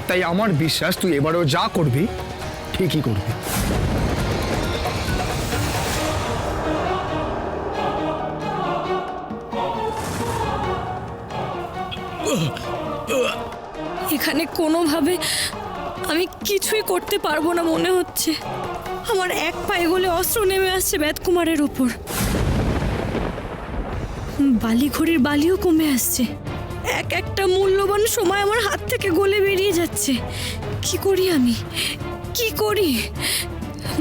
তাই আমার বিশ্বাস তুই এবারেও যা করবি ঠিকই করবি। এখানে কোনোভাবে আমি কিছুই করতে পারবো না মনে হচ্ছে। আমার এক পায়ে গলে অস্ত্র নেমে আসছে বেদকুমারের ওপর। বালিঘড়ির বালিও কমে আসছে। এক একটা মূল্যবান সময় আমার হাত থেকে গলে বেরিয়ে যাচ্ছে। কি করি আমি, কি করি?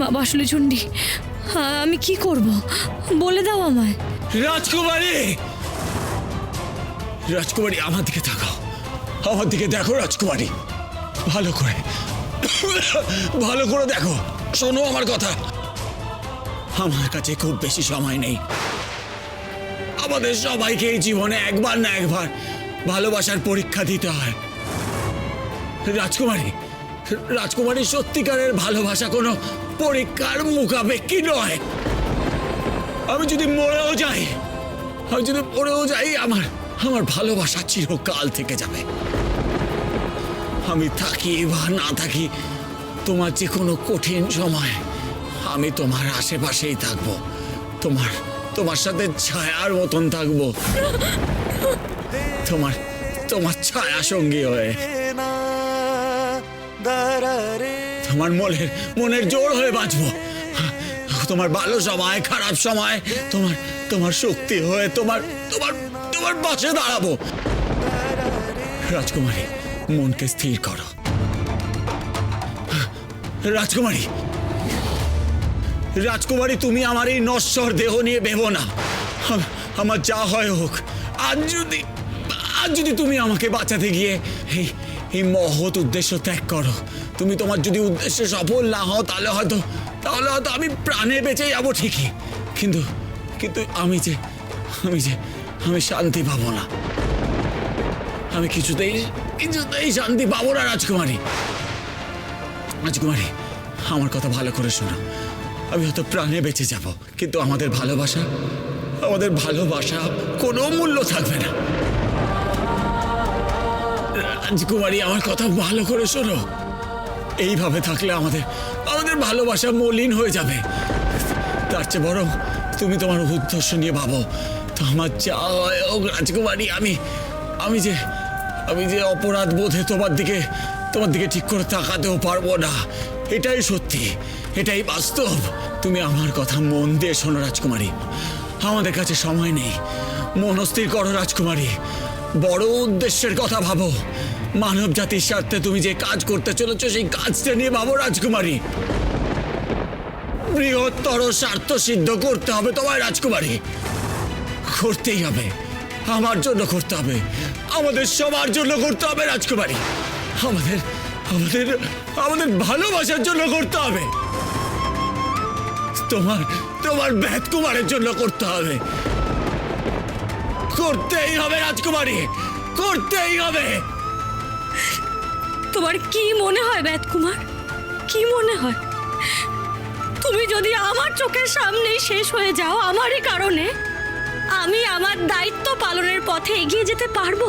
বাবা আসলে চণ্ডী, আমি কি করব বলে দাও আমায়। রাজকুমারী, রাজকুমারী আমার দিকে তাকাও, আমার দিকে দেখো রাজকুমারী, ভালো করে ভালো করে দেখো, শোনো আমার কথা। আমার কাছে খুব বেশি সময় নেই। আমাদের সবাইকে এই জীবনে একবার না একবার ভালোবাসার পরীক্ষা দিতে হয়। রাজকুমারী, রাজকুমারী সত্যিকারের ভালোবাসা কোনো পরীক্ষার মুখাপেক্ষী নয়। আমি যদি মরেও যাই, আমার আমার ভালোবাসা চিরকাল থেকে যাবে। আমি থাকি বা না থাকি, তোমার যে কোনো কঠিন সময় আমি তোমার আশেপাশেই থাকবো, তোমার সাথে ছায়ার মতন থাকবো, তোমার ছায়া সঙ্গী হয়ে, তোমার মনের জোর হয়ে বাঁচবো। তোমার ভালো সময় খারাপ সময় তোমার শক্তি হয়ে তোমার পাশে দাঁড়াবো। রাজকুমারী, মনকে স্থির করো। রাজকুমারী, রাজকুমারী, তুমি আমার এই নশ্বর দেহ নিয়ে ভেবো না। আমার যা হয় হোক, আজ যদি তুমি আমাকে বাঁচাতে গিয়ে এই মহৎ উদ্দেশ্য ত্যাগ করো, তুমি তোমার যদি উদ্দেশ্যে সফল না হও, তাহলে হয়তো আমি প্রাণে বেঁচে যাবো ঠিকই, কিন্তু আমি শান্তি পাবো না। আমি কিছুতেই শান্তি পাবো না। রাজকুমারী, আমার কথা ভালো করে শোনো। আমি হয়তো প্রাণে বেঁচে যাব, কিন্তু আমাদের ভালোবাসা কোনো মূল্য থাকবে না। রাজকুমারী, আমার কথা ভালো করে শোনো। এইভাবে থাকলে আমাদের ভালোবাসা মলিন হয়ে যাবে। তার চেয়ে বরং তুমি তোমার উদ্দেশ্য নিয়ে ভাবো। তো আমার যা হয় হোক রাজকুমারী, আমি যে অপরাধ বোধে তোমার দিকে ঠিক করে তাকাতেও পারবো না। এটাই সত্যি, এটাই বাস্তব। তুমি আমার কথা মন দিয়ে শোনো রাজকুমারী। আমাদের কাছে সময় নেই, মনস্থির করো রাজকুমারী। বড় উদ্দেশ্যের কথা ভাবো। মানব জাতির স্বার্থে তুমি যে কাজ করতে চলেছো, সেই কাজটা নিয়ে ভাবো রাজকুমারী। বৃহত্তর স্বার্থ সিদ্ধ করতে হবে তোমায় রাজকুমারী, করতেই হবে। আমার জন্য করতে হবে, আমাদের সবার জন্য করতে হবে রাজকুমারী। আমাদের ভালোবাসার জন্য করতে হবে, তোমার বেদকুমারের জন্য করতে হবে। করতেই হবে রাজকুমারী, করতেই হবে। তোমার কি মনে হয় বেদকুমার, কি মনে হয়? তুমি যদি আমার চোখের সামনেই শেষ হয়ে যাও আমারই কারণে, আমি আমার দায়িত্ব পালনের পথে এগিয়ে যেতে পারবো?